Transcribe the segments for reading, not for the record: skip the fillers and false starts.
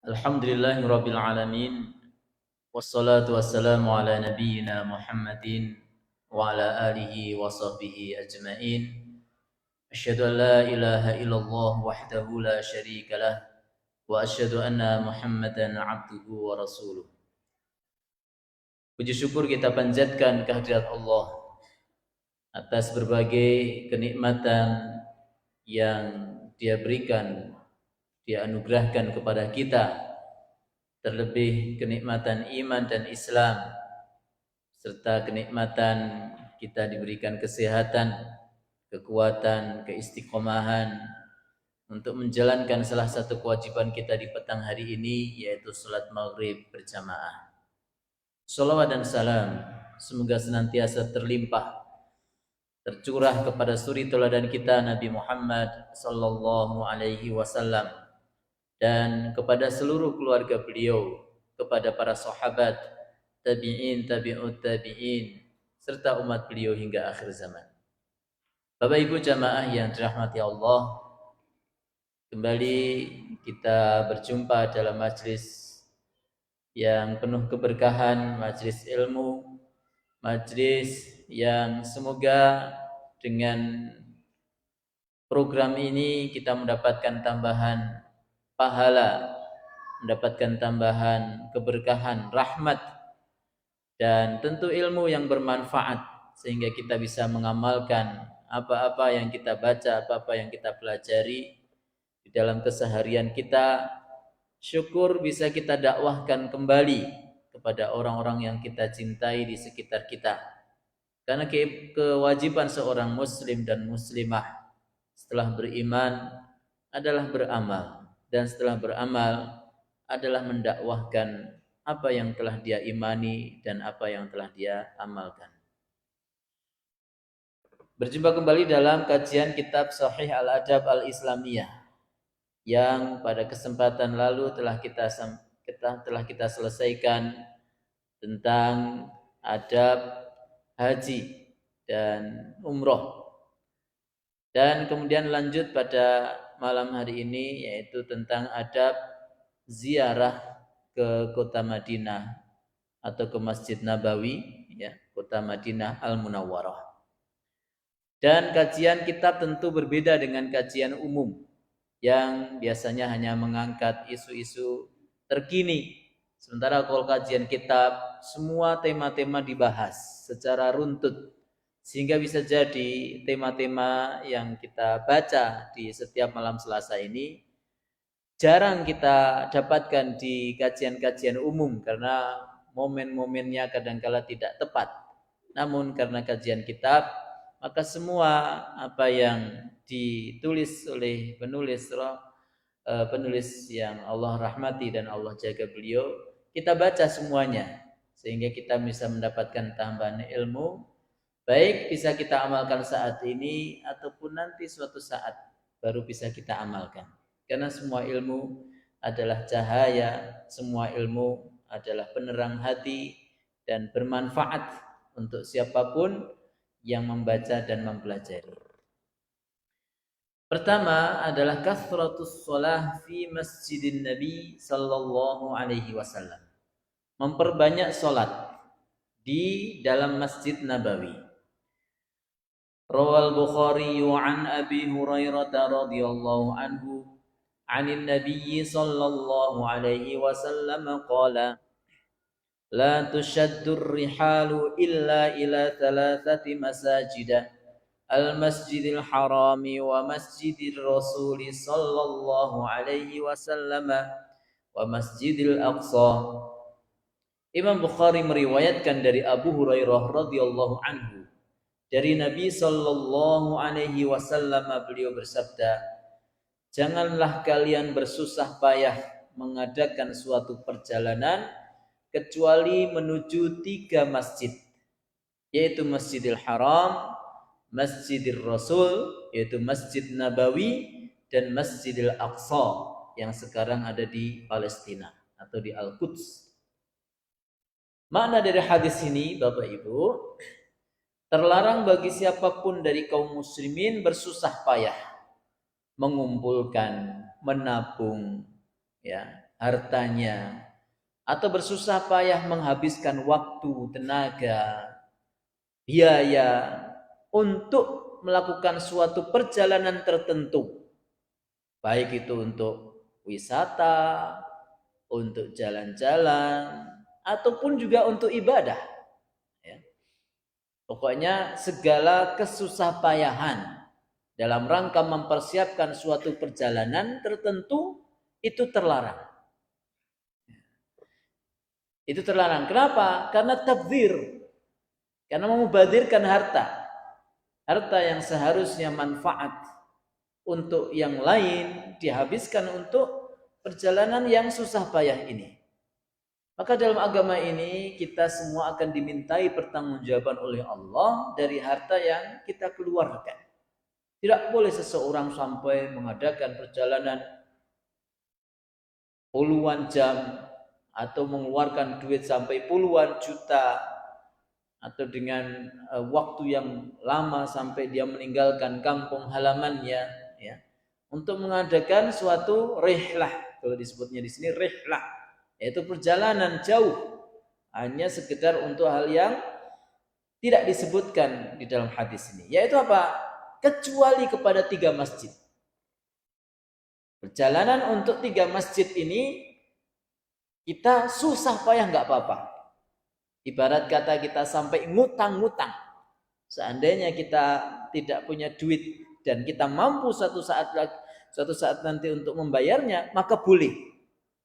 Alhamdulillahirabbil alamin wassalatu wassalamu ala nabiyyina Muhammadin wa ala alihi wa sahbihi ajmain. Asyhadu an la ilaha illallah wahdahu la syarika lah wa asyhadu anna Muhammadan abduhu wa rasuluh. Puji syukur kita panjatkan kehadirat Allah atas berbagai kenikmatan yang Dia berikan, Dia anugerahkan kepada kita, terlebih kenikmatan iman dan Islam, serta kenikmatan kita diberikan kesehatan, kekuatan, keistiqomahan untuk menjalankan salah satu kewajiban kita di petang hari ini, yaitu salat maghrib berjamaah. Salawat dan salam semoga senantiasa terlimpah, tercurah kepada suri teladan kita Nabi Muhammad sallallahu alaihi wasallam dan kepada seluruh keluarga beliau, kepada para sahabat, tabi'in, tabi'ut tabi'in, serta umat beliau hingga akhir zaman. Bapak Ibu jamaah yang dirahmati Allah, kembali kita berjumpa dalam majlis yang penuh keberkahan, majlis ilmu, majlis yang semoga dengan program ini kita mendapatkan tambahan pahala, mendapatkan tambahan keberkahan, rahmat, dan tentu ilmu yang bermanfaat sehingga kita bisa mengamalkan apa-apa yang kita baca, apa-apa yang kita pelajari di dalam keseharian kita. Syukur bisa kita dakwahkan kembali kepada orang-orang yang kita cintai di sekitar kita. Karena kewajiban seorang muslim dan muslimah setelah beriman adalah beramal, dan setelah beramal adalah mendakwahkan apa yang telah dia imani dan apa yang telah dia amalkan. Berjumpa kembali dalam kajian kitab Sahih Al-Adab Al-Islamiyah yang pada kesempatan lalu telah kita selesaikan tentang adab haji dan umroh. Dan kemudian lanjut pada malam hari ini yaitu tentang adab ziarah ke kota Madinah atau ke Masjid Nabawi, ya, kota Madinah Al-Munawwarah. Dan kajian kitab tentu berbeda dengan kajian umum yang biasanya hanya mengangkat isu-isu terkini. Sementara kalau kajian kitab, semua tema-tema dibahas secara runtut, sehingga bisa jadi tema-tema yang kita baca di setiap malam Selasa ini jarang kita dapatkan di kajian-kajian umum karena momen-momennya kadangkala tidak tepat. Namun karena kajian kitab, maka semua apa yang ditulis oleh penulis yang Allah rahmati dan Allah jaga beliau, kita baca semuanya sehingga kita bisa mendapatkan tambahan ilmu, baik bisa kita amalkan saat ini ataupun nanti suatu saat baru bisa kita amalkan. Karena semua ilmu adalah cahaya, semua ilmu adalah penerang hati dan bermanfaat untuk siapapun yang membaca dan mempelajari. Pertama adalah kasratus shalah fi masjidin Nabi sallallahu alaihi wasallam. Memperbanyak salat di dalam Masjid Nabawi. Rawal Bukhari an Abi Hurairah radhiyallahu anhu 'anil Nabi sallallahu alaihi wasallam qala la tushaddur rihalu illa ila thalathati masajida al-masjidil harami wa masjidir rasuli sallallahu alaihi wasallam wa masjidil aqsa. Imam Bukhari meriwayatkan dari Abu Hurairah radhiyallahu anhu dari Nabi sallallahu alaihi wasallam, beliau bersabda, janganlah kalian bersusah payah mengadakan suatu perjalanan kecuali menuju 3 masjid, yaitu Masjidil Haram, Masjidir Rasul, yaitu Masjid Nabawi, dan Masjidil Aqsa yang sekarang ada di Palestina atau di Al-Quds. Makna dari hadis ini, Bapak Ibu, terlarang bagi siapapun dari kaum muslimin bersusah payah mengumpulkan, menabung, ya, hartanya, atau bersusah payah menghabiskan waktu, tenaga, biaya untuk melakukan suatu perjalanan tertentu, baik itu untuk wisata, untuk jalan-jalan, ataupun juga untuk ibadah. Ya. Pokoknya segala kesusah payahan dalam rangka mempersiapkan suatu perjalanan tertentu itu terlarang. Itu terlarang. Kenapa? Karena tabdzir. Karena memubadirkan harta. Harta yang seharusnya manfaat untuk yang lain dihabiskan untuk perjalanan yang susah payah ini. Maka dalam agama ini kita semua akan dimintai pertanggungjawaban oleh Allah dari harta yang kita keluarkan. Tidak boleh seseorang sampai mengadakan perjalanan puluhan jam atau mengeluarkan duit sampai puluhan juta atau dengan waktu yang lama sampai dia meninggalkan kampung halamannya, ya, untuk mengadakan suatu rihlah, kalau disebutnya di sini rihlah, yaitu perjalanan jauh hanya sekedar untuk hal yang tidak disebutkan di dalam hadis ini, yaitu apa? Kecuali kepada 3 masjid. Perjalanan untuk 3 masjid ini kita susah payah nggak apa-apa. Ibarat kata kita sampai ngutang-ngutang. Seandainya kita tidak punya duit dan kita mampu suatu saat nanti untuk membayarnya, maka boleh.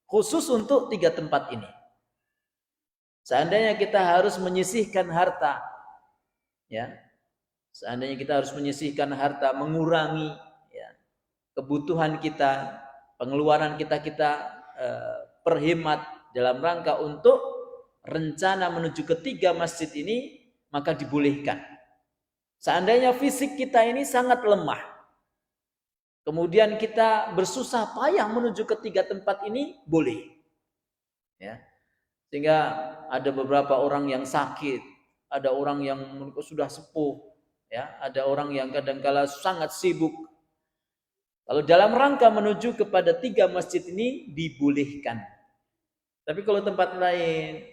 Khusus untuk 3 tempat ini. Seandainya kita harus menyisihkan harta, ya. Seandainya kita harus menyisihkan harta, mengurangi, ya, kebutuhan kita, pengeluaran kita perhemat dalam rangka untuk rencana menuju ke 3 masjid ini, maka dibolehkan. Seandainya fisik kita ini sangat lemah, kemudian kita bersusah payah menuju ke 3 tempat ini, boleh. Ya. Sehingga ada beberapa orang yang sakit, ada orang yang sudah sepuh, ya, ada orang yang kadangkala sangat sibuk. Kalau dalam rangka menuju kepada 3 masjid ini dibolehkan. Tapi kalau tempat lain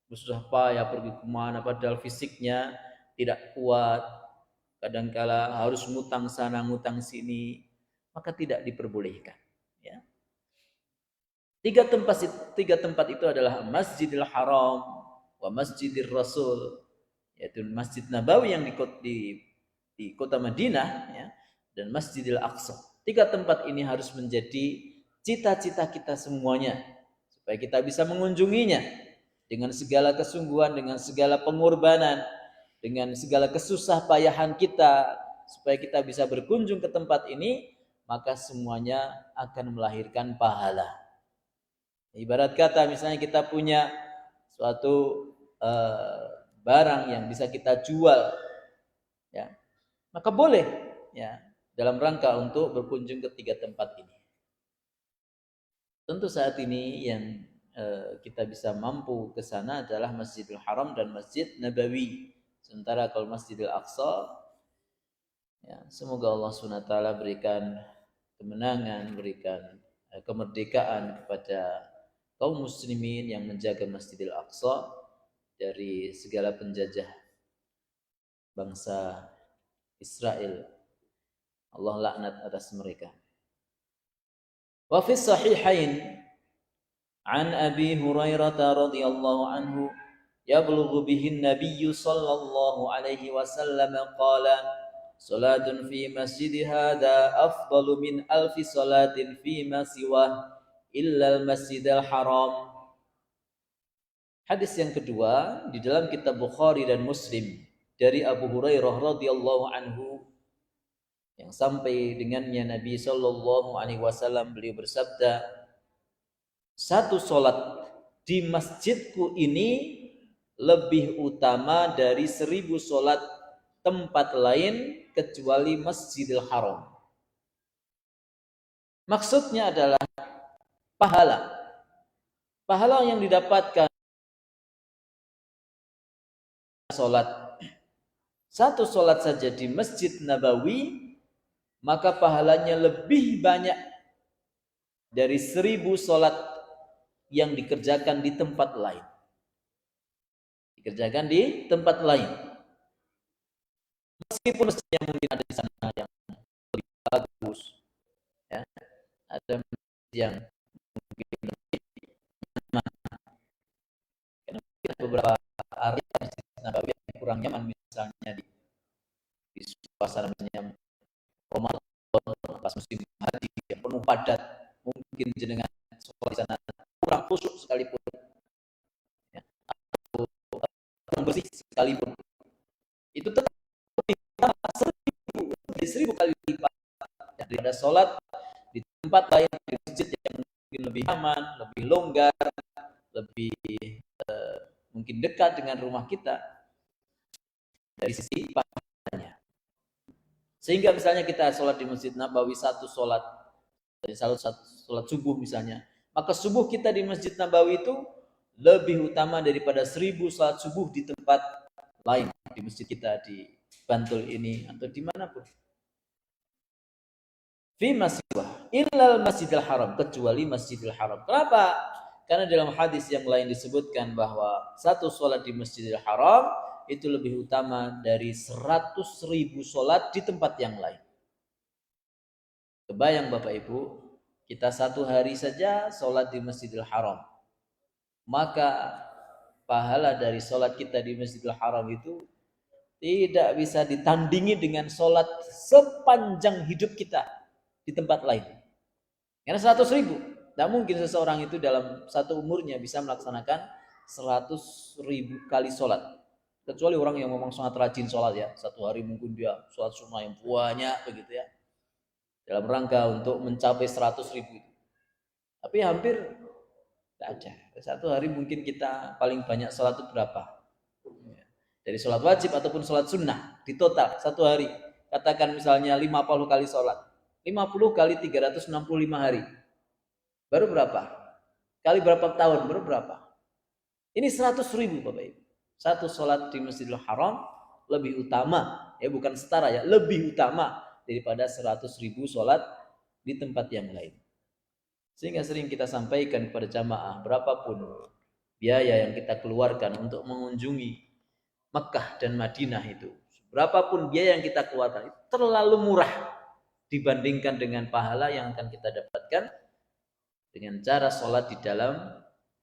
bersusah payah pergi kemana padahal fisiknya tidak kuat, kadangkala harus ngutang sana ngutang sini, maka tidak diperbolehkan. Ya. 3 tempat itu adalah Masjidil Haram wa Masjidir Rasul, yaitu Masjid Nabawi yang di kota Madinah, ya, dan Masjidil Aqsa. 3 tempat ini harus menjadi cita-cita kita semuanya supaya kita bisa mengunjunginya dengan segala kesungguhan, dengan segala pengorbanan, dengan segala kesusah payahan kita supaya kita bisa berkunjung ke tempat ini, maka semuanya akan melahirkan pahala. Ibarat kata misalnya kita punya suatu barang yang bisa kita jual, ya, maka boleh, ya, dalam rangka untuk berkunjung ke 3 tempat ini. Tentu saat ini yang kita bisa mampu ke sana adalah Masjidil Haram dan Masjid Nabawi. Sementara kalau Masjidil Aqsa, ya, semoga Allah SWT berikan kemenangan, berikan kemerdekaan kepada kaum muslimin yang menjaga Masjidil Aqsa dari segala penjajah bangsa Israel. Allah laknat atas mereka. Wa fi sahihain an Abi Hurairah radhiyallahu anhu yablughu bihi an-nabiy sallallahu alaihi wasallam qala salatun fi masjid hadha afdalu min alfi salatin fi ma siwa illa al-masjidil haram. Hadis yang kedua di dalam kitab Bukhari dan Muslim dari Abu Hurairah radhiyallahu anhu, yang sampai dengannya Nabi sallallahu alaihi wasallam beliau bersabda, satu solat di masjidku ini lebih utama dari 1000 solat tempat lain kecuali Masjidil Haram. Maksudnya adalah pahala yang didapatkan solat, satu solat saja di Masjid Nabawi, maka pahalanya lebih banyak dari 1000 solat yang dikerjakan di tempat lain. Dikerjakan di tempat lain. Meskipun masjidnya mungkin ada di sana yang lebih bagus, ya, ada yang mungkin lebih nyaman. Karena beberapa area Masjid Nabawi yang kurang nyaman, misalnya di suasana misalnya Ramadan pas musim haji yang penuh padat, mungkin jenengan sholat di sana kurang khusyuk sekalipun, ya, atau kurang bersih sekalipun, itu tetap seribu kali lipat daripada sholat di tempat lain, di masjid yang mungkin lebih aman, lebih longgar, lebih mungkin dekat dengan rumah kita dari sisi pahalanya. Sehingga misalnya kita sholat di Masjid Nabawi satu sholat subuh misalnya, maka subuh kita di Masjid Nabawi itu lebih utama daripada 1000 sholat subuh di tempat lain, di masjid kita di Bantul ini atau dimanapun. Fi masjidillah illal masjidil haram, kecuali Masjidil Haram. Kenapa? Karena dalam hadis yang lain disebutkan bahwa satu sholat di Masjidil Haram itu lebih utama dari 100.000 sholat di tempat yang lain. Kebayang Bapak Ibu, kita satu hari saja sholat di Masjidil Haram, maka pahala dari sholat kita di Masjidil Haram itu tidak bisa ditandingi dengan sholat sepanjang hidup kita di tempat lain. Karena 100.000, tidak mungkin seseorang itu dalam satu umurnya bisa melaksanakan 100.000 kali sholat. Kecuali orang yang memang sangat rajin sholat, ya, satu hari mungkin dia sholat sunnah yang banyak begitu, ya, dalam rangka untuk mencapai 100.000 itu. Tapi hampir tidak ada. Satu hari mungkin kita paling banyak sholat itu berapa? Dari sholat wajib ataupun sholat sunnah di total satu hari, katakan misalnya 50 kali sholat, 50 kali 365 hari, baru berapa? Kali berapa tahun, baru berapa? Ini 100.000 Bapak Ibu. Satu sholat di Masjidil Haram lebih utama, ya bukan setara, ya, lebih utama daripada 100.000 sholat di tempat yang lain. Sehingga sering kita sampaikan kepada jamaah, berapapun biaya yang kita keluarkan untuk mengunjungi Mekah dan Madinah itu, berapapun biaya yang kita keluarkan itu terlalu murah dibandingkan dengan pahala yang akan kita dapatkan dengan cara sholat di dalam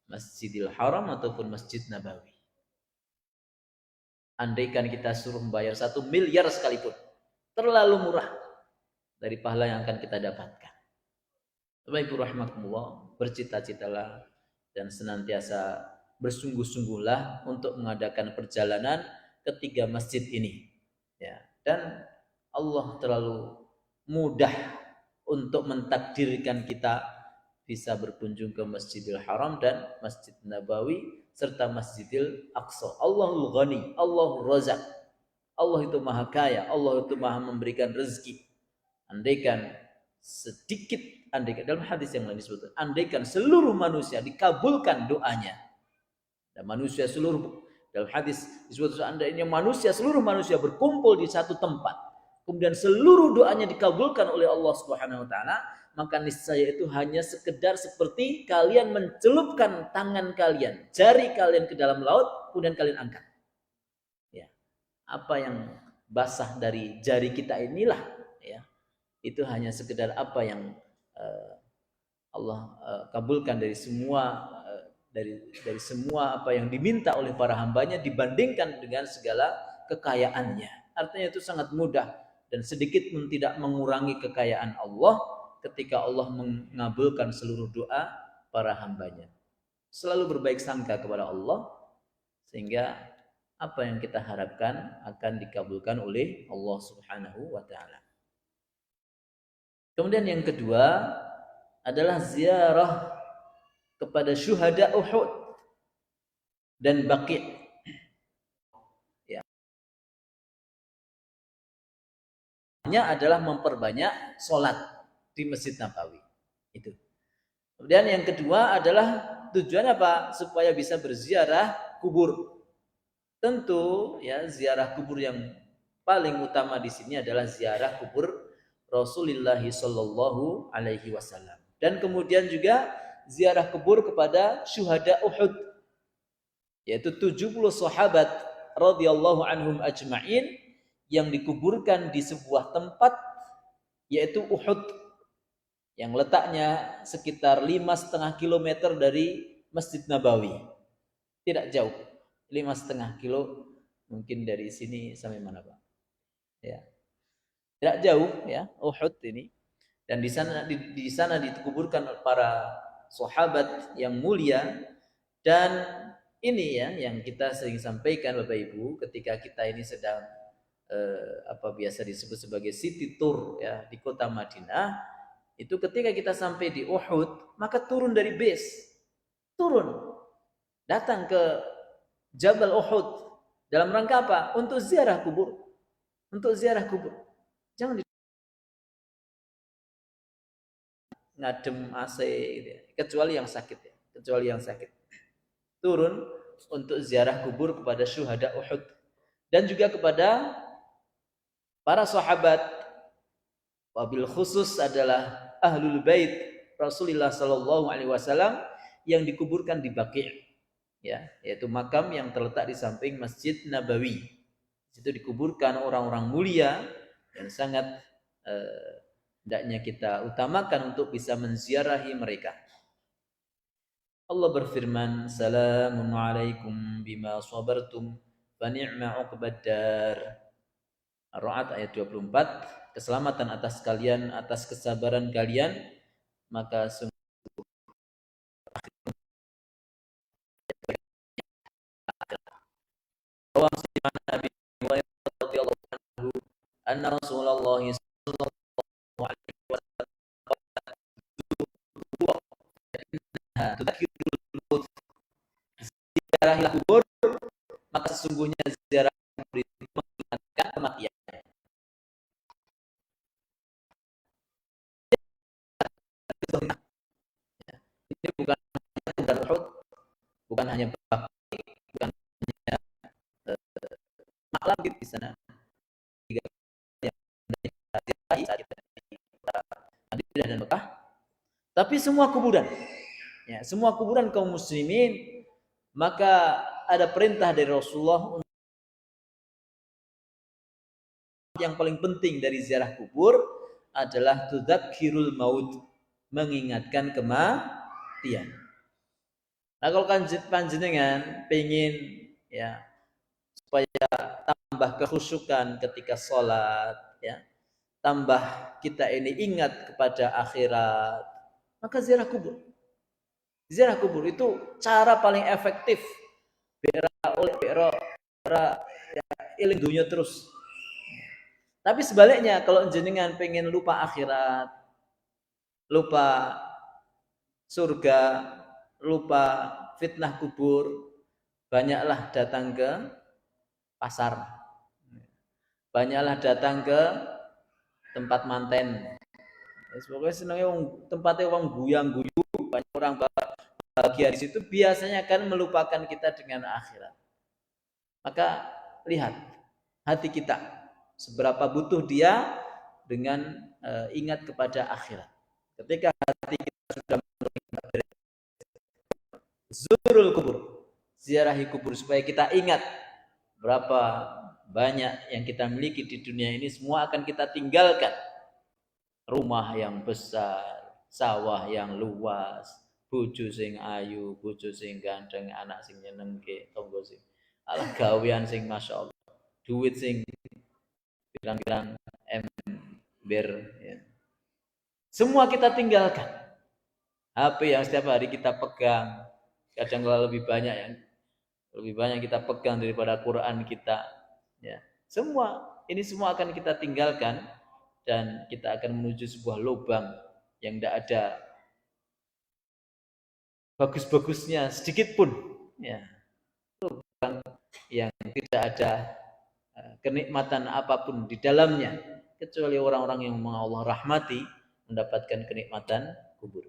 Masjidil Haram ataupun Masjid Nabawi. Andaikan kita suruh membayar 1 miliar sekalipun, terlalu murah dari pahala yang akan kita dapatkan. Bapak Ibu rahimakumullah, bercita-citalah dan senantiasa bersungguh-sungguhlah untuk mengadakan perjalanan ketiga masjid ini, ya. Dan Allah terlalu mudah untuk mentakdirkan kita bisa berkunjung ke Masjidil Haram dan Masjid Nabawi serta Masjidil Aqsa. Allahul Ghani, Allahul Razak. Allah itu maha kaya, Allah itu maha memberikan rezeki. Andaikan sedikit, andaikan dalam hadis yang lain disebut, andaikan seluruh manusia dikabulkan doanya, dan manusia seluruh, dalam hadis disebut, seandainya seluruh manusia berkumpul di satu tempat, kemudian seluruh doanya dikabulkan oleh Allah Subhanahu wa taala, maka niscaya itu hanya sekedar seperti kalian mencelupkan tangan kalian, jari kalian ke dalam laut, kemudian kalian angkat. Ya. Apa yang basah dari jari kita inilah, ya, itu hanya sekedar apa yang Allah kabulkan dari semua dari semua apa yang diminta oleh para hambanya dibandingkan dengan segala kekayaannya. Artinya itu sangat mudah dan sedikit pun tidak mengurangi kekayaan Allah ketika Allah mengabulkan seluruh doa para hambanya. Selalu berbaik sangka kepada Allah, sehingga apa yang kita harapkan akan dikabulkan oleh Allah Subhanahu wa ta'ala. Kemudian yang kedua adalah ziarah kepada syuhada Uhud dan Baqi'. Ya. Adalah memperbanyak sholat di Masjid Nabawi. Itu. Kemudian yang kedua adalah tujuan apa? Supaya bisa berziarah kubur. Tentu, ya, ziarah kubur yang paling utama di sini adalah ziarah kubur Rasulullah sallallahu alaihi wasallam. Dan kemudian juga ziarah kubur kepada syuhada Uhud, yaitu 70 sahabat radhiyallahu anhum ajma'in yang dikuburkan di sebuah tempat yaitu Uhud, yang letaknya sekitar 5,5 kilometer dari Masjid Nabawi. Tidak jauh, 5,5 kilo, mungkin dari sini sampai mana Pak? Ya, tidak jauh ya Uhud ini. Dan di sana dikuburkan para sahabat yang mulia. Dan ini ya yang kita sering sampaikan Bapak Ibu, ketika kita ini sedang apa biasa disebut sebagai city tour ya di kota Madinah, itu ketika kita sampai di Uhud, maka turun dari base, datang ke Jabal Uhud dalam rangka apa? Untuk ziarah kubur, Jangan ngadem AC gitu ya. Kecuali yang sakit, turun untuk ziarah kubur kepada syuhada Uhud dan juga kepada para sahabat, wabil khusus adalah ahlul bait Rasulullah sallallahu alaihi wasallam yang dikuburkan di Baqi', ya, yaitu makam yang terletak di samping Masjid Nabawi. Di situ dikuburkan orang-orang mulia yang sangat hendaknya kita utamakan untuk bisa menziarahi mereka. Allah berfirman, "Salamun alaikum bima sabartum fa ni'ma 'uqbaddar." Ar-Ra'd ayat 24, keselamatan atas kalian atas kesabaran kalian, maka sungguh Nabi radhiyallahu anhu anna Rasulullah sallallahu alaihi wasallam ziarah kubur, maka sesungguhnya ziarah kubur itu mengingatkan kematian. Ini bukan hanya Uhud, bukan hanya Baqi, bukan hanya malam di sana. Tiga yang diziarahi saat kita di Madinah dan Mekah. Tapi semua kuburan, ya, semua kuburan kaum muslimin, maka ada perintah dari Rasulullah yang paling penting dari ziarah kubur adalah tudzakkirul maut, mengingatkan kematian. Nah, kalau panjenengan pengen ya supaya tambah kekhusyukan ketika sholat, ya, tambah kita ini ingat kepada akhirat, maka ziarah kubur. Ziarah kubur itu cara paling efektif iling dunia terus. Tapi sebaliknya, kalau jenengan pengen lupa akhirat, lupa surga, lupa fitnah kubur, banyaklah datang ke pasar, banyaklah datang ke tempat manten. Pokoknya senangnya tempatnya orang guyang-guyu, banyak orang bahagia di situ, biasanya akan melupakan kita dengan akhirat. Maka lihat hati kita, seberapa butuh dia dengan ingat kepada akhirat. Ketika hati kita sudah zurul kubur, ziarahi kubur, supaya kita ingat berapa banyak yang kita miliki di dunia ini semua akan kita tinggalkan. Rumah yang besar, sawah yang luas, bojo sing ayu, bojo sing ganteng, anak sing nyenengke, tangga sing ala gawean sing masyaallah, duit sing pirang-pirang ember, ya. Semua kita tinggalkan. HP yang setiap hari kita pegang, kadang lebih banyak kita pegang daripada Quran kita, ya. Ini semua akan kita tinggalkan dan kita akan menuju sebuah lubang yang tidak ada bagus-bagusnya sedikit pun, ya. Lubang yang tidak ada kenikmatan apapun di dalamnya, kecuali orang-orang yang Allah rahmati mendapatkan kenikmatan kubur.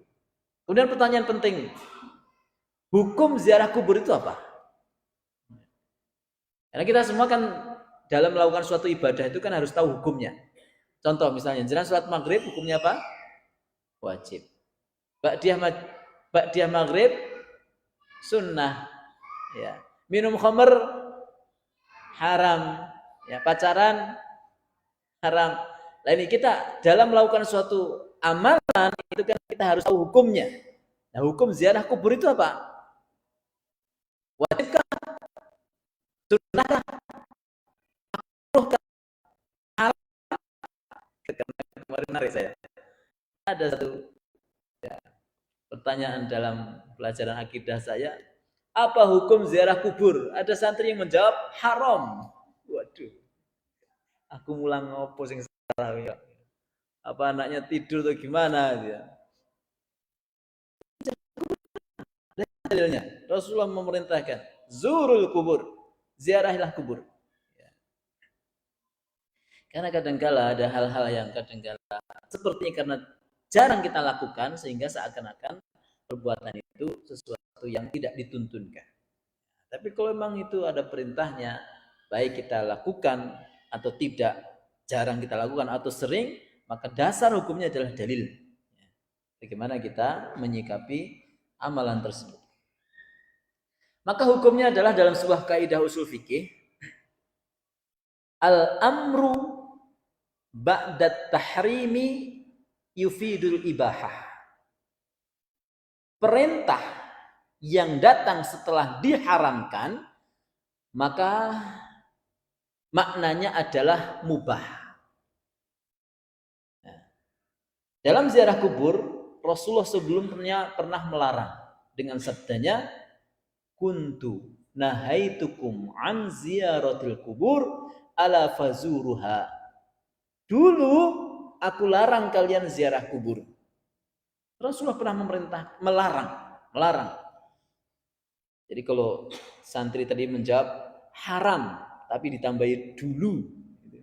Kemudian pertanyaan penting, hukum ziarah kubur itu apa? Karena kita semua kan dalam melakukan suatu ibadah itu kan harus tahu hukumnya. Contoh misalnya, jenengan salat maghrib hukumnya apa? Wajib. Ba'diyah ba'da maghrib sunnah. Ya. Minum khamr haram, ya, pacaran haram. Nah, ini kita dalam melakukan suatu amalan itu kan kita harus tahu hukumnya. Nah, hukum ziarah kubur itu apa? Wajibkah? Sunnahkah? Makruhkah? Haram? Kemarin menarik saya. Ada satu ya, pertanyaan dalam pelajaran akidah saya, apa hukum ziarah kubur? Ada santri yang menjawab haram. Waduh, aku mulang ngopo sing salah ya. Apa anaknya tidur atau gimana dia? Dalilnya Rasulullah memerintahkan zurul kubur, ziarahilah kubur. Ya. Karena kadangkala ada hal-hal yang kadangkala sepertinya karena jarang kita lakukan sehingga seakan-akan perbuatan itu sesuatu yang tidak dituntunkan. Tapi kalau memang itu ada perintahnya, baik kita lakukan atau tidak, jarang kita lakukan atau sering, maka dasar hukumnya adalah dalil. Bagaimana kita menyikapi amalan tersebut. Maka hukumnya adalah dalam sebuah kaidah usul fikih, al-amru ba'da tahrimi yufidul ibahah. Perintah yang datang setelah diharamkan maka maknanya adalah mubah. Dalam ziarah kubur Rasulullah sebelumnya pernah melarang dengan sabdanya, kuntu nahaitukum an ziyaratil kubur ala fazuruha. Dulu aku larang kalian ziarah kubur. Rasulullah pernah melarang. Jadi kalau santri tadi menjawab haram tapi ditambahi dulu,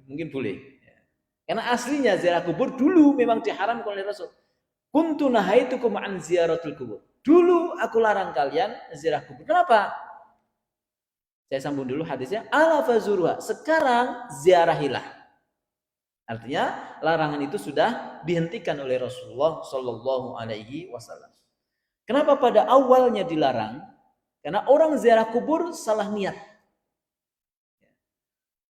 mungkin boleh. Karena aslinya ziarah kubur dulu memang diharamkan oleh Rasul. Kuntu nahaitukum an ziyaratil kubur. Dulu aku larang kalian ziarah kubur. Kenapa? Saya sambung dulu hadisnya. Ala fazuruha. Sekarang ziarahilah. Artinya larangan itu sudah dihentikan oleh Rasulullah Shallallahu Alaihi Wasallam. Kenapa pada awalnya dilarang? Karena orang ziarah kubur salah niat.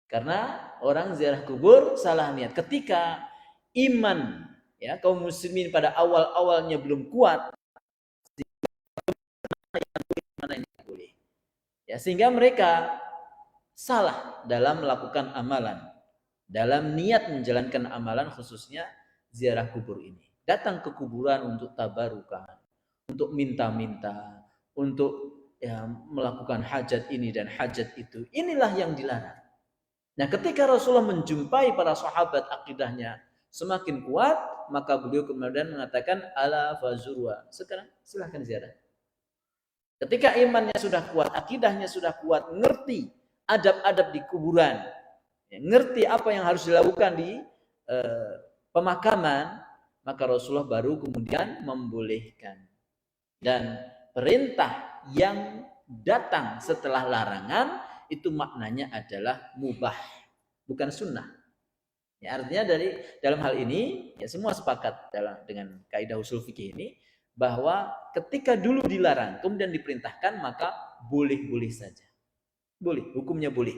Karena orang ziarah kubur salah niat. Ketika iman ya kaum muslimin pada awal-awalnya belum kuat, mana yang boleh. Ya, sehingga mereka salah dalam melakukan amalan, dalam niat menjalankan amalan khususnya ziarah kubur ini. Datang ke kuburan untuk tabarukan, untuk minta-minta, untuk ya, melakukan hajat ini dan hajat itu. Inilah yang dilarang. Nah, ketika Rasulullah menjumpai para sahabat akidahnya semakin kuat, maka beliau kemudian mengatakan ala fazurwa. Sekarang silahkan ziarah. Ketika imannya sudah kuat, akidahnya sudah kuat, ngerti adab-adab di kuburan, ya, ngerti apa yang harus dilakukan di pemakaman, maka Rasulullah baru kemudian membolehkan. Dan perintah yang datang setelah larangan itu maknanya adalah mubah, bukan sunnah. Ya, artinya dalam hal ini ya semua sepakat dengan kaidah usul fikih ini bahwa ketika dulu dilarang kemudian diperintahkan maka boleh-boleh saja. Boleh, hukumnya boleh.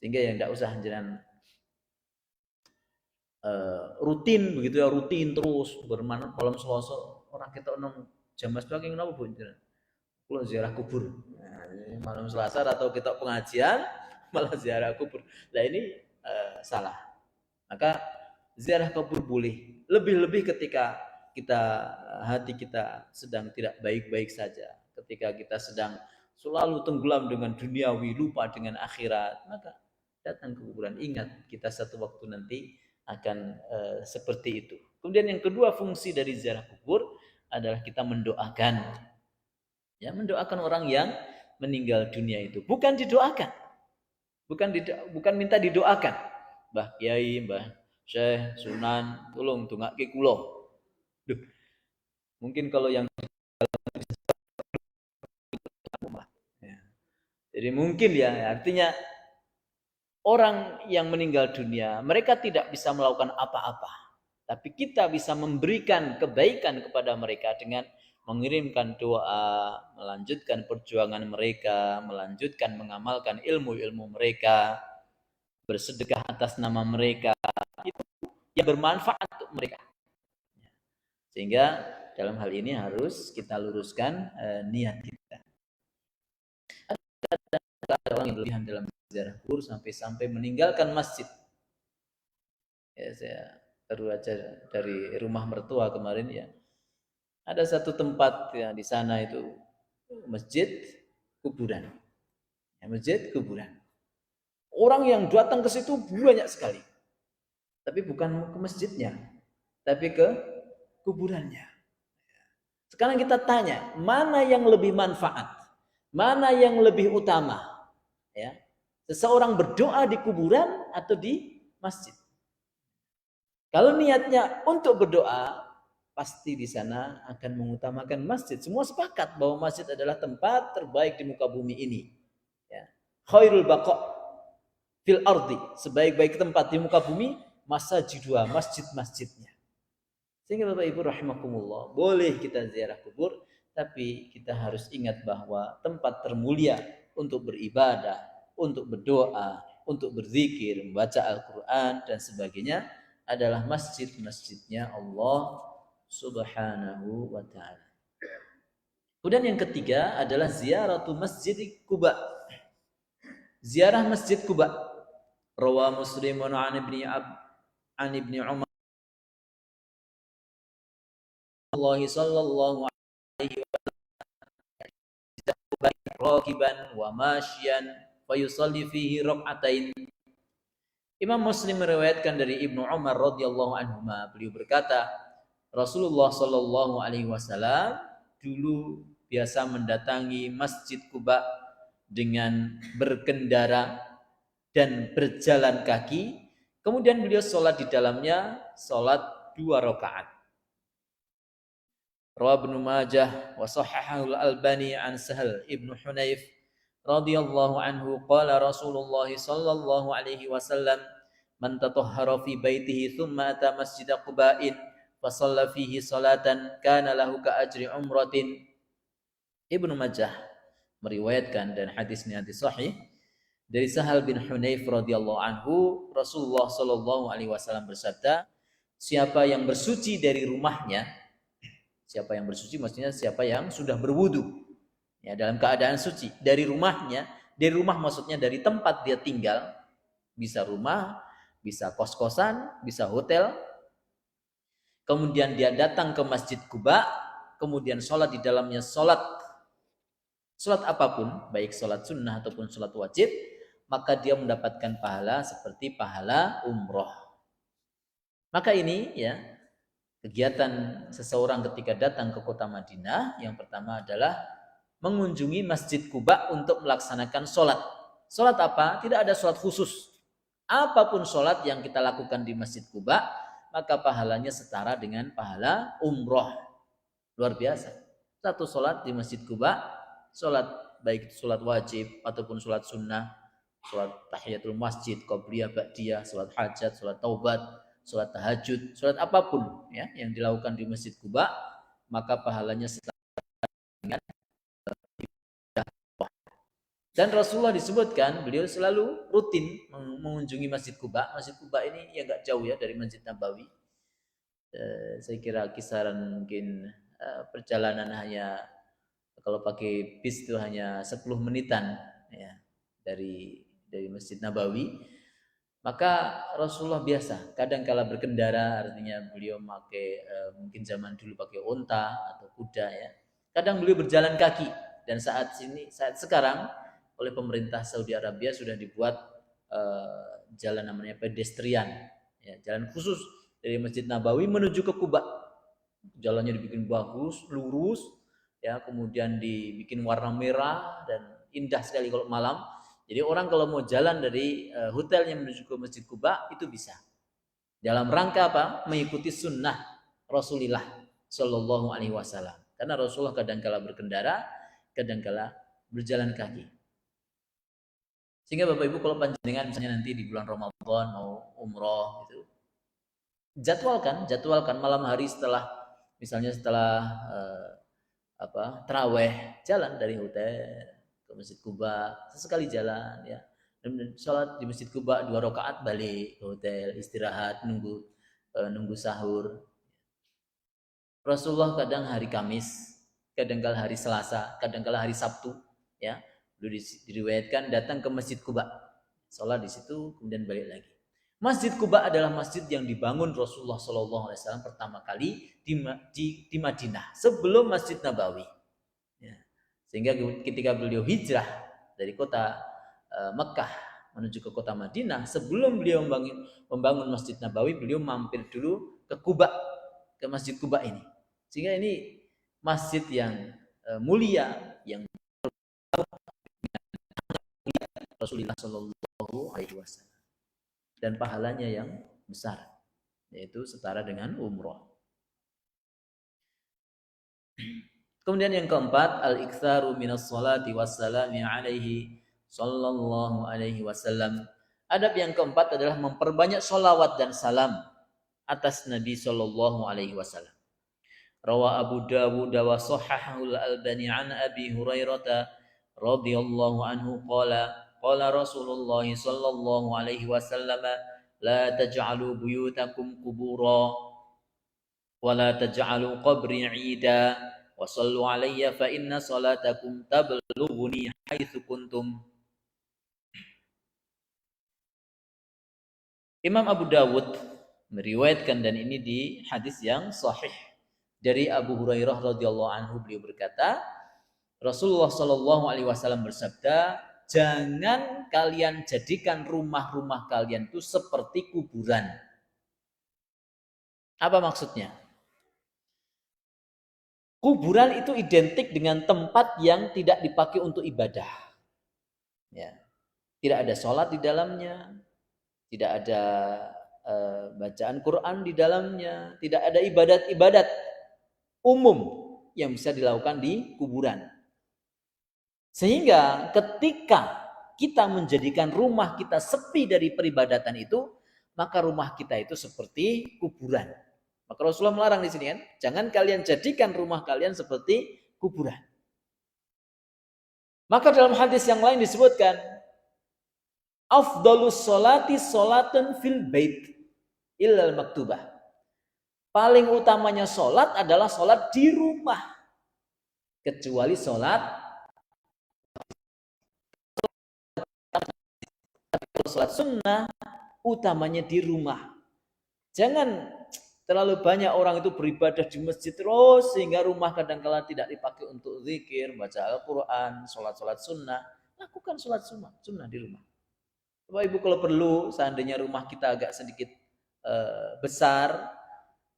Sehingga yang tidak usah jangan rutin begitu ya, rutin terus bermalam Selasa orang kita nong jam sebagai kenapa Bu? Kalau ziarah kubur. Nah, malam Selasa atau kita pengajian malah ziarah kubur. Nah ini salah. Maka ziarah kubur boleh. Lebih-lebih ketika hati kita sedang tidak baik-baik saja. Ketika kita sedang selalu tenggelam dengan duniawi, lupa dengan akhirat, maka datang ke kuburan. Ingat kita satu waktu nanti akan seperti itu. Kemudian yang kedua fungsi dari ziarah kubur adalah kita mendoakan. Ya, mendoakan orang yang meninggal dunia itu. Bukan didoakan. Bukan minta didoakan. Mbah Kiai, Mbah Syekh, Sunan, tolong dongake kula. Duh. Mungkin kalau yang ya. Jadi mungkin ya, artinya orang yang meninggal dunia, mereka tidak bisa melakukan apa-apa. Tapi kita bisa memberikan kebaikan kepada mereka dengan mengirimkan doa, melanjutkan perjuangan mereka, melanjutkan mengamalkan ilmu-ilmu mereka, bersedekah atas nama mereka, itu yang bermanfaat untuk mereka. Sehingga dalam hal ini harus kita luruskan niat kita. Ada orang yang berlebihan dalam ziarah kubur sampai meninggalkan masjid. Ya, saya baru aja dari rumah mertua kemarin ya. Ada satu tempat ya di sana itu masjid kuburan. Ya, masjid kuburan. Orang yang datang ke situ banyak sekali. Tapi bukan ke masjidnya, tapi ke kuburannya. Sekarang kita tanya, mana yang lebih manfaat? Mana yang lebih utama? Ya. Seseorang berdoa di kuburan atau di masjid? Kalau niatnya untuk berdoa, pasti di sana akan mengutamakan masjid. Semua sepakat bahwa masjid adalah tempat terbaik di muka bumi ini. Ya. Khairul baqa' fil ardi, sebaik-baik tempat di muka bumi, masajidwa, masjid-masjidnya. Sehingga Bapak Ibu rahimakumullah, boleh kita ziarah kubur, tapi kita harus ingat bahwa tempat termulia untuk beribadah, untuk berdoa, untuk berzikir, membaca Al-Quran dan sebagainya adalah masjid-masjidnya Allah Subhanahu wa ta'ala. Kemudian yang ketiga adalah ziaratu Masjid Quba. Ziarah Masjid Quba. Rawa Muslimun an ibni Umar Allah sallallahu alaihi wasallam rakiban wa masyian fayusalli fihi rak'atain. Imam Muslim meriwayatkan dari Ibnu Umar radhiyallahu anhu, beliau berkata, Rasulullah sallallahu alaihi wasallam dulu biasa mendatangi Masjid Quba dengan berkendara dan berjalan kaki. Kemudian beliau sholat di dalamnya, sholat 2 rakaat. Rawa Ibnu Majah wa sahahahu al-Albani an Sahal Ibnu Hunayf radhiyallahu anhu qala Rasulullah sallallahu alaihi wasallam man tatahhara fi baitihi thumma ata Masjid Quba'in fa shalla fihi salatan kana lahu ka ajri umratin. Ibnu Majah meriwayatkan dan hadisnya hadis sahih dari Sahal bin Hunayf radhiyallahu anhu, Rasulullah sallallahu alaihi wasallam bersabda, siapa yang bersuci dari rumahnya, siapa yang bersuci maksudnya siapa yang sudah berwudu ya dalam keadaan suci dari rumahnya, dari rumah maksudnya dari tempat dia tinggal, bisa rumah, bisa kos-kosan, bisa hotel. Kemudian dia datang ke Masjid Quba, kemudian sholat di dalamnya, sholat apapun, baik sholat sunnah ataupun sholat wajib, maka dia mendapatkan pahala seperti pahala umroh. Maka ini ya kegiatan seseorang ketika datang ke kota Madinah, yang pertama adalah mengunjungi Masjid Quba untuk melaksanakan sholat. Sholat apa? Tidak ada sholat khusus. Apapun sholat yang kita lakukan di Masjid Quba, maka pahalanya setara dengan pahala umroh. Luar biasa. Satu sholat di Masjid Quba, sholat baik sholat wajib ataupun sholat sunnah, sholat tahiyatul masjid, qobliyah, ba'diyah, sholat hajat, sholat taubat, sholat tahajud, sholat apapun ya yang dilakukan di Masjid Quba, maka pahalanya setara dengan ibadah. Dan Rasulullah disebutkan beliau selalu rutin mengunjungi Masjid Quba. Masjid Quba ini ya nggak jauh ya dari Masjid Nabawi. Saya kira kisaran mungkin perjalanan hanya kalau pakai bis itu hanya 10 menitan ya dari Masjid Nabawi. Maka Rasulullah biasa kadang kala berkendara, artinya beliau pakai mungkin zaman dulu pakai unta atau kuda ya. Kadang beliau berjalan kaki, dan saat sekarang oleh pemerintah Saudi Arabia sudah dibuat jalan namanya pedestrian ya, jalan khusus dari Masjid Nabawi menuju ke Quba. Jalannya dibikin bagus, lurus ya, kemudian dibikin warna merah dan indah sekali kalau malam. Jadi orang kalau mau jalan dari hotelnya menuju ke Masjid Quba itu bisa. Dalam rangka apa? Mengikuti sunnah Rasulullah Shallallahu Alaihi Wasallam. Karena Rasulullah kadang-kala berkendara, kadang-kala berjalan kaki. Sehingga Bapak Ibu kalau panjenengan misalnya nanti di bulan Ramadan mau umroh gitu, jadwalkan malam hari setelah misalnya setelah taraweh, jalan dari hotel ke Masjid Kuba, sesekali jalan ya. Dan sholat di Masjid Kuba 2 rakaat, balik ke hotel, istirahat, nunggu sahur. Rasulullah kadang hari Kamis, kadang-kala hari Selasa, kadang-kala hari Sabtu, ya. Dulu diriwayatkan datang ke Masjid Kuba, sholat di situ, kemudian balik lagi. Masjid Kuba adalah masjid yang dibangun Rasulullah SAW pertama kali di Madinah sebelum Masjid Nabawi. Ya. Sehingga ketika beliau hijrah dari kota Mekah menuju ke kota Madinah, sebelum beliau membangun Masjid Nabawi, beliau mampir dulu ke Kuba, ke Masjid Kuba ini. Sehingga ini masjid yang mulia, yang Rasulullah Shallallahu Alaihi Wasallam, dan pahalanya yang besar, yaitu setara dengan umroh. Kemudian yang keempat, al-iktsaru minas salati wassalami alaihi sallallahu alaihi wasallam. Adab yang keempat adalah memperbanyak sholawat dan salam atas Nabi sallallahu alaihi wasallam. Rawa Abu Dawud wa sahahahu al-Albani an Abi Hurairah radhiyallahu anhu qala Rasulullah sallallahu alaihi wasallam la taj'alu buyutakum qubura wa la taj'alu qabri 'ida wa sallu alayya fa inna salatakum tablughuni haitsu kuntum. Imam Abu Dawud meriwayatkan, dan ini di hadis yang sahih dari Abu Hurairah radhiyallahu anhu, beliau berkata, Rasulullah Shallallahu alaihi wasallam bersabda, jangan kalian jadikan rumah-rumah kalian itu seperti kuburan. Apa maksudnya? Kuburan itu identik dengan tempat yang tidak dipakai untuk ibadah. Ya. Tidak ada sholat di dalamnya, tidak ada bacaan Quran di dalamnya, tidak ada ibadat-ibadat umum yang bisa dilakukan di kuburan. Sehingga ketika kita menjadikan rumah kita sepi dari peribadatan itu, maka rumah kita itu seperti kuburan. Maka Rasulullah melarang di sini kan, jangan kalian jadikan rumah kalian seperti kuburan. Maka dalam hadis yang lain disebutkan, afdalus sholati sholatun fil bait illal maktubah. Paling utamanya sholat adalah sholat di rumah, kecuali sholat sunnah, utamanya di rumah. Jangan terlalu banyak orang itu beribadah di masjid terus sehingga rumah kadang-kala tidak dipakai untuk zikir, baca Al-Quran, sholat sunnah. Lakukan sholat sunnah di rumah. Bapak Ibu, kalau perlu, seandainya rumah kita agak sedikit besar,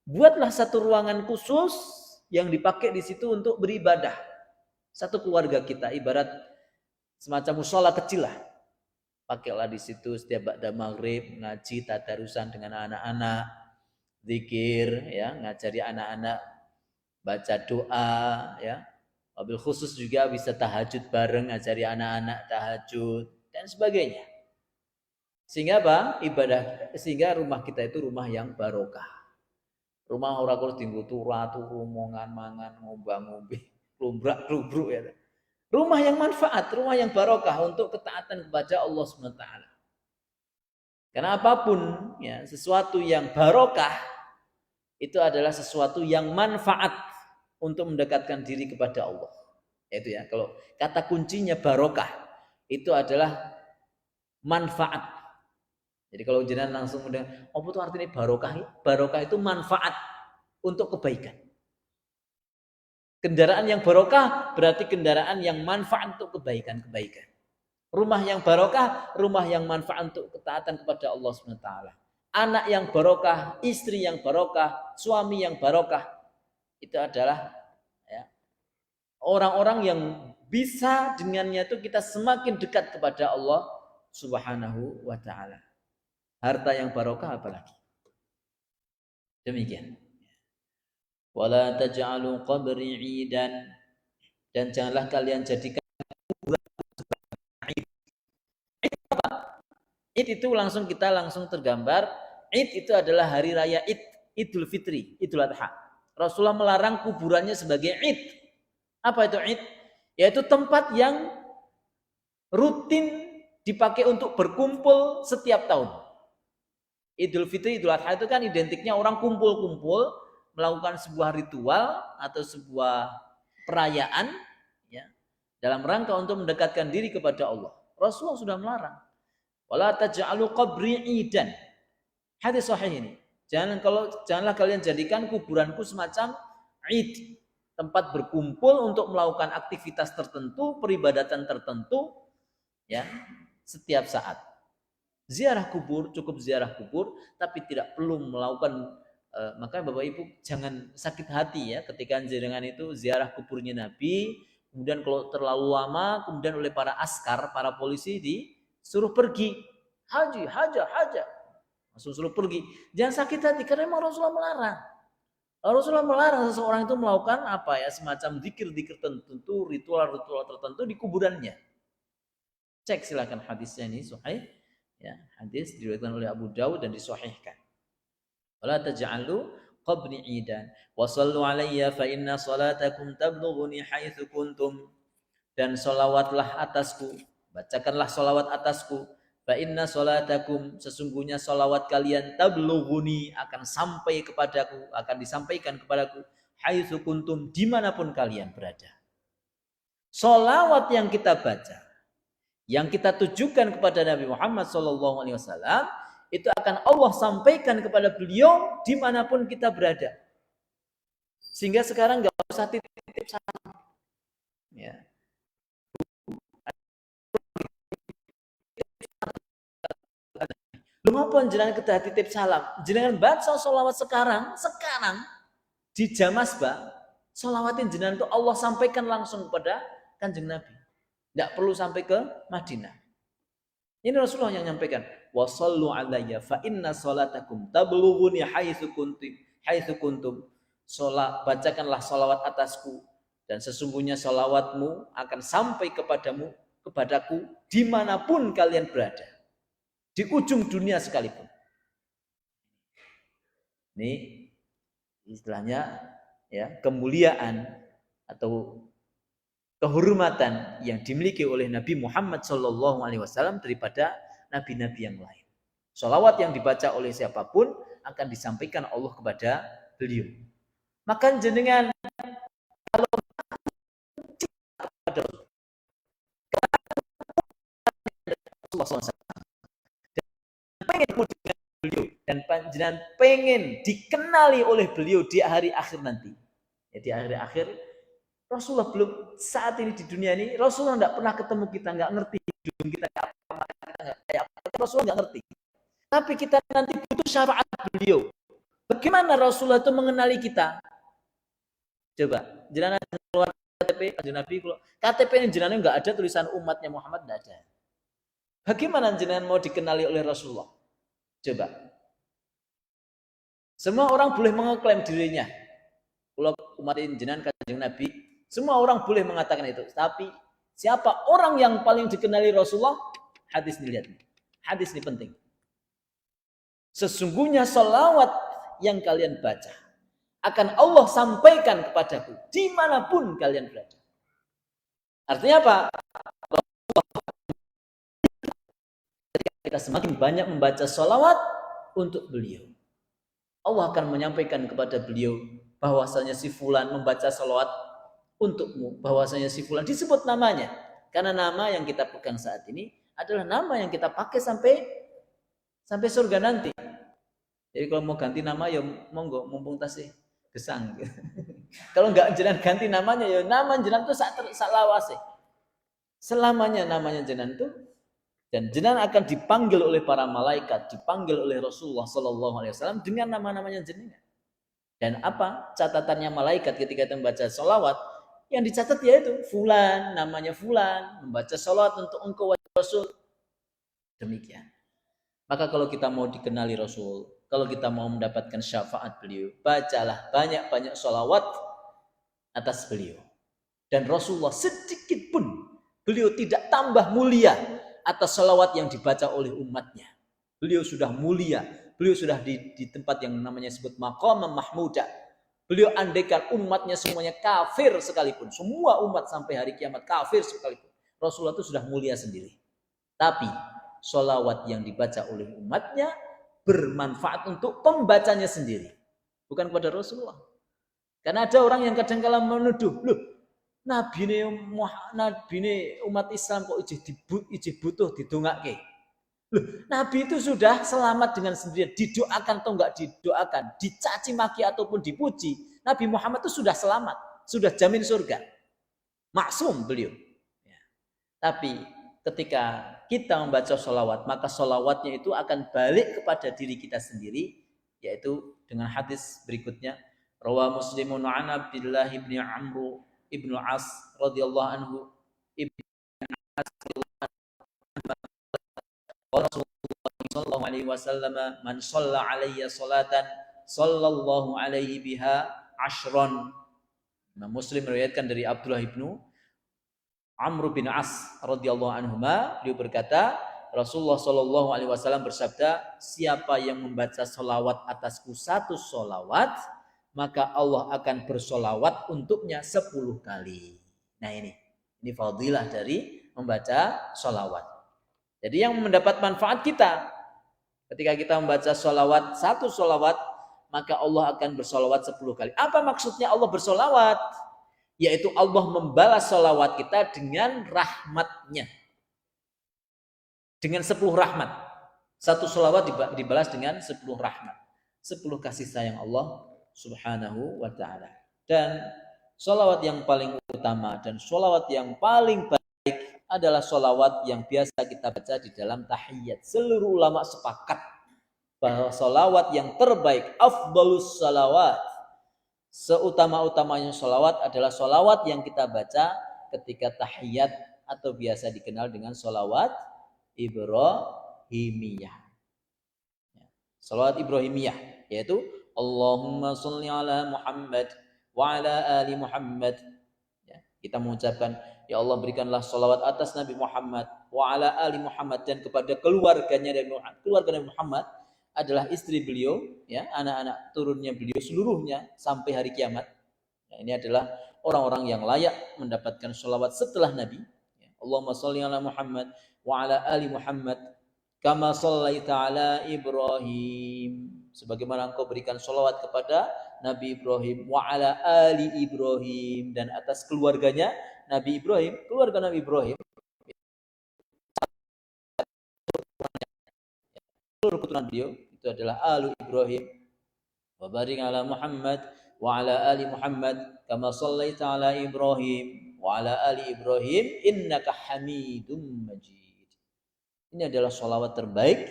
buatlah satu ruangan khusus yang dipakai di situ untuk beribadah. Satu keluarga kita, ibarat semacam mushola kecil lah. Pakailah di situ setiap ba'da maghrib, ngaji tadarusan dengan anak-anak, zikir, ya, ngajari anak-anak baca doa, ya. Wabil khusus juga bisa tahajud bareng, ngajari anak-anak tahajud dan sebagainya. Sehingga apa? Sehingga rumah kita itu rumah yang barokah. Rumah orang kurus tinggu turu mongan mangan ngombang-ngombe klumbrak-klubruk ya. Rumah yang manfaat, rumah yang barokah untuk ketaatan kepada Allah SWT. Karena apapun ya, sesuatu yang barokah itu adalah sesuatu yang manfaat untuk mendekatkan diri kepada Allah. Itu ya, kalau kata kuncinya barokah itu adalah manfaat. Jadi kalau jenengan langsung mendengar, apa itu artinya barokah? Barokah itu manfaat untuk kebaikan. Kendaraan yang barokah berarti kendaraan yang manfaat untuk kebaikan-kebaikan. Rumah yang barokah, rumah yang manfaat untuk ketaatan kepada Allah SWT. Anak yang barokah, istri yang barokah, suami yang barokah, itu adalah ya, orang-orang yang bisa dengannya itu kita semakin dekat kepada Allah Subhanahu wa ta'ala. Harta yang barokah apalagi. Demikian. Wala taj'alu qabri 'idan, dan janganlah kalian jadikan kuburan sebagai id. Id itu kita langsung tergambar. Id itu adalah hari raya Idul Fitri, Idul Adha. Rasulullah melarang kuburannya sebagai id. Apa itu Id? Yaitu tempat yang rutin dipakai untuk berkumpul setiap tahun. Idul Fitri, Idul Adha itu kan identiknya orang kumpul-kumpul melakukan sebuah ritual atau sebuah perayaan ya, dalam rangka untuk mendekatkan diri kepada Allah. Rasulullah sudah melarang. Wala taj'alu qabri idan. Hadis sahih ini. Janganlah kalian jadikan kuburanku semacam id, tempat berkumpul untuk melakukan aktivitas tertentu, peribadatan tertentu ya, setiap saat. Ziarah kubur, cukup ziarah kubur, tapi tidak perlu melakukan makanya Bapak Ibu jangan sakit hati ya ketika jenengan itu ziarah kuburnya Nabi, kemudian kalau terlalu lama, kemudian oleh para askar, para polisi disuruh pergi. Haji, langsung suruh pergi. Jangan sakit hati karena memang Rasulullah melarang. Rasulullah melarang seseorang itu melakukan apa ya, semacam zikir-zikir tertentu, ritual-ritual tertentu di kuburannya. Cek silakan hadisnya ini sahih. Ya, hadis diriwayatkan oleh Abu Dawud dan disahihkan. Wala taj'alu qabri idan wa sallu alayya fa inna salatakum tablughuni haitsu kuntum. Dan sholawatlah atasku, bacakanlah sholawat atasku. Fa inna salatakum, sesungguhnya sholawat kalian tablughuni, akan sampai kepadaku, akan disampaikan kepadaku, haitsu kuntum, dimanapun kalian berada. Sholawat yang kita baca, yang kita tujukan kepada Nabi Muhammad SAW, itu akan Allah sampaikan kepada beliau dimanapun kita berada. Sehingga sekarang nggak usah titip salam. Ya. Lu ngapa jenengan kedah titip salam? Jenengan baca sholawat sekarang di Jamasba, sholawatin jenengan itu Allah sampaikan langsung kepada Kanjeng Nabi. Tidak perlu sampai ke Madinah. Ini Rasulullah yang menyampaikan, wa sallu alayya fa inna salatakum tablughuni haitsu kuntum. Bacakanlah sholawat atasku, dan sesungguhnya sholawatmu akan sampai kepadaku dimanapun kalian berada, di ujung dunia sekalipun. Ini istilahnya ya, kemuliaan atau kehormatan yang dimiliki oleh Nabi Muhammad SAW daripada nabi-nabi yang lain. Sholawat yang dibaca oleh siapapun akan disampaikan Allah kepada beliau. Maka jenengan kalau kepada Rasulullah SAW pengen dengan beliau dan panjenengan pengen dikenali oleh beliau di hari akhir nanti. Ya, di akhir Rasulullah belum saat ini di dunia ini, Rasulullah tidak pernah ketemu kita, nggak ngerti hidung kita kayak apa, Rasulullah nggak ngerti. Tapi kita nanti butuh syafaat beliau. Bagaimana Rasulullah itu mengenali kita? Coba, jenengan keluar KTP Nabi, KTP ini jenengan nggak ada tulisan umatnya Muhammad, nggak ada. Bagaimana jenengan mau dikenali oleh Rasulullah? Coba. Semua orang boleh mengeklaim dirinya. Kalau umat ini jenengan Kanjeng Nabi, semua orang boleh mengatakan itu. Tapi siapa orang yang paling dikenali Rasulullah? Hadis ini lihat. Hadis ini penting. Sesungguhnya sholawat yang kalian baca akan Allah sampaikan kepadaku dimanapun kalian berada. Artinya apa? Ketika kita semakin banyak membaca sholawat untuk beliau, Allah akan menyampaikan kepada beliau bahwasanya si fulan membaca sholawat untukmu, bahwasanya si fulan disebut namanya, karena nama yang kita pegang saat ini adalah nama yang kita pakai sampai surga nanti. Jadi kalau mau ganti nama ya monggo, mumpung tasih gesang. Kalau enggak jenengan ganti namanya ya nama jenengan itu sak lawase. Selamanya namanya jenengan itu, dan jenengan akan dipanggil oleh para malaikat, dipanggil oleh Rasulullah SAW dengan nama-namanya jenengan. Dan apa catatannya malaikat ketika kita membaca sholawat? Yang dicatat yaitu fulan, namanya fulan, membaca sholawat untuk engkau Rasul. Demikian. Maka kalau kita mau dikenali Rasul, kalau kita mau mendapatkan syafaat beliau, bacalah banyak-banyak sholawat atas beliau. Dan Rasulullah sedikit pun beliau tidak tambah mulia atas sholawat yang dibaca oleh umatnya. Beliau sudah mulia, beliau sudah di tempat yang namanya disebut maqam mahmudah. Beliau andaikan umatnya semuanya kafir sekalipun, semua umat sampai hari kiamat kafir sekalipun, Rasulullah itu sudah mulia sendiri. Tapi sholawat yang dibaca oleh umatnya bermanfaat untuk pembacanya sendiri, bukan kepada Rasulullah. Karena ada orang yang kadang-kala menuduh, loh, Nabi ini umat Islam kok ijih butuh didongake. Loh, Nabi itu sudah selamat dengan sendirian, didoakan atau enggak didoakan, dicaci maki ataupun dipuji, Nabi Muhammad itu sudah selamat, sudah jamin surga, maksum beliau. Ya. Tapi ketika kita membaca sholawat, maka sholawatnya itu akan balik kepada diri kita sendiri, yaitu dengan hadis berikutnya, rawa Muslimun an Abdullah bin Amr ibn As radhiyallahu anhu ibn As Rasulullah sallallahu alaihi wasallam, man shalla alayya salatan sallallahu alaihi biha ashron. Nah, Muslim meriwayatkan dari Abdullah ibnu Amr bin As radhiyallahu anhuma, beliau berkata, Rasulullah sallallahu alaihi wasallam bersabda, siapa yang membaca solawat atasku satu solawat, maka Allah akan bersolawat untuknya 10 kali. Nah ini fadilah dari membaca solawat. Jadi yang mendapat manfaat kita, ketika kita membaca solawat, satu solawat, maka Allah akan bersolawat 10 kali. Apa maksudnya Allah bersolawat? Yaitu Allah membalas solawat kita dengan rahmatnya. Dengan 10 rahmat. Satu solawat dibalas dengan 10 rahmat. 10 kasih sayang Allah subhanahu wa ta'ala. Dan solawat yang paling utama dan solawat yang paling baik adalah solawat yang biasa kita baca di dalam tahiyat. Seluruh ulama sepakat bahwa solawat yang terbaik, afdalus salawat, seutama-utamanya solawat adalah solawat yang kita baca ketika tahiyat atau biasa dikenal dengan solawat Ibrahimiyah. Salawat Ibrahimiyah yaitu Allahumma sholli ala Muhammad wa ala ali Muhammad. Ya, kita mengucapkan, ya Allah berikanlah salawat atas Nabi Muhammad wa ala ali Muhammad, dan kepada keluarganya Nabi Muhammad. Keluarga Nabi Muhammad adalah istri beliau, ya, anak-anak turunnya beliau seluruhnya sampai hari kiamat. Ya, ini adalah orang-orang yang layak mendapatkan salawat setelah Nabi. Ya, Allahumma sholli ala Muhammad wa ala ali Muhammad kama shallaita ala Ibrahim, sebagaimana engkau berikan sholawat kepada Nabi Ibrahim, wa ala ali Ibrahim, dan atas keluarganya Nabi Ibrahim. Keluarga Nabi Ibrahim, seluruh keturunan beliau itu adalah alu Ibrahim. Wa barik ala Muhammad wa ala ali Muhammad kama shallaita ala Ibrahim wa ala ali Ibrahim innaka Hamidum Majid. Ini adalah sholawat terbaik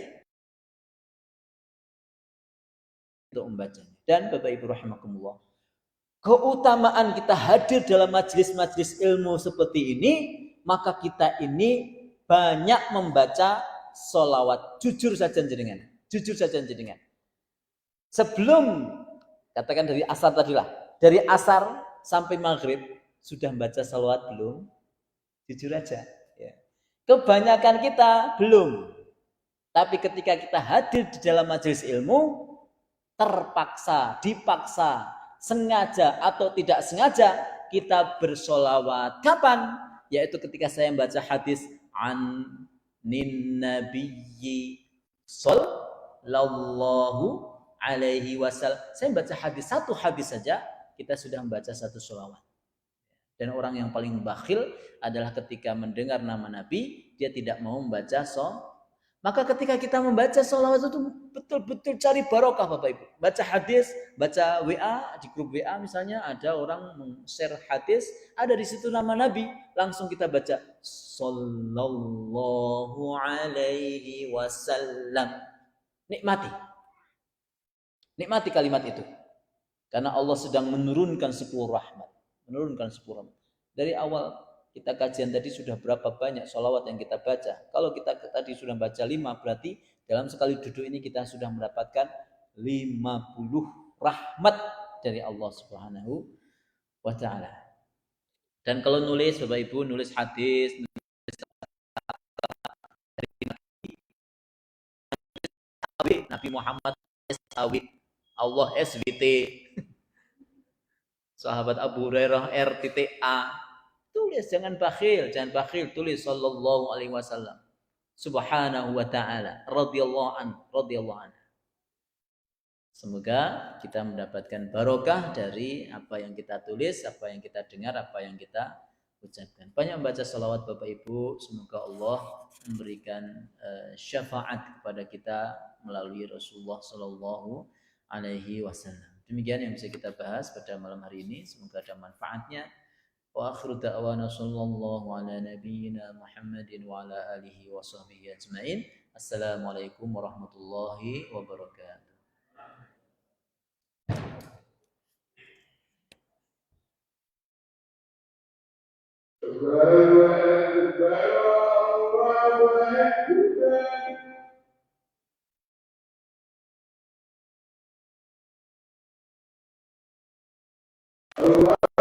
untuk membacanya. Dan Bapak Ibu rahimakumullah, keutamaan kita hadir dalam majelis-majelis ilmu seperti ini, maka kita ini banyak membaca sholawat. Jujur saja jenengan, sebelum, katakan dari asar tadilah, dari asar sampai maghrib sudah membaca sholawat belum? Jujur aja. Kebanyakan kita belum. Tapi ketika kita hadir di dalam majelis ilmu, terpaksa, dipaksa, sengaja atau tidak sengaja, kita bersolawat. Kapan? Yaitu ketika saya membaca hadis nin nabiyyi sallallahu alaihi wasallam. Saya membaca hadis, satu hadis saja, kita sudah membaca satu solawat. Dan orang yang paling bakhil adalah ketika mendengar nama Nabi, dia tidak mau membaca sholawat. Maka ketika kita membaca sholawat itu betul-betul cari barokah Bapak Ibu. Baca hadis, baca WA, di grup WA misalnya ada orang share hadis, ada di situ nama Nabi, langsung kita baca sallallahu alaihi wasallam. Nikmati kalimat itu. Karena Allah sedang menurunkan 10 rahmat. Dari awal kita kajian tadi sudah berapa banyak sholawat yang kita baca. Kalau kita tadi sudah baca 5, berarti dalam sekali duduk ini kita sudah mendapatkan 50 rahmat dari Allah Subhanahu wa ta'ala. Dan kalau nulis Bapak Ibu, nulis hadis, nulis Nabi Muhammad SAW, Allah SWT. Sahabat Abu Hurairah RTTA. Tulis, jangan bakhil, tulis sallallahu alaihi wasallam. Subhanahu wa ta'ala, radhiyallahu an. Semoga kita mendapatkan barokah dari apa yang kita tulis, apa yang kita dengar, apa yang kita ucapkan. Banyak membaca salawat Bapak Ibu, semoga Allah memberikan syafaat kepada kita melalui Rasulullah Sallallahu Alaihi Wasallam. Demikian yang bisa kita bahas pada malam hari ini. Semoga ada manfaatnya. Wa akhiru da'wana sallallahu ala nabiyyina Muhammadin wa ala alihi wa sahbihi ajmain. Assalamualaikum warahmatullahi wabarakatuh. Allah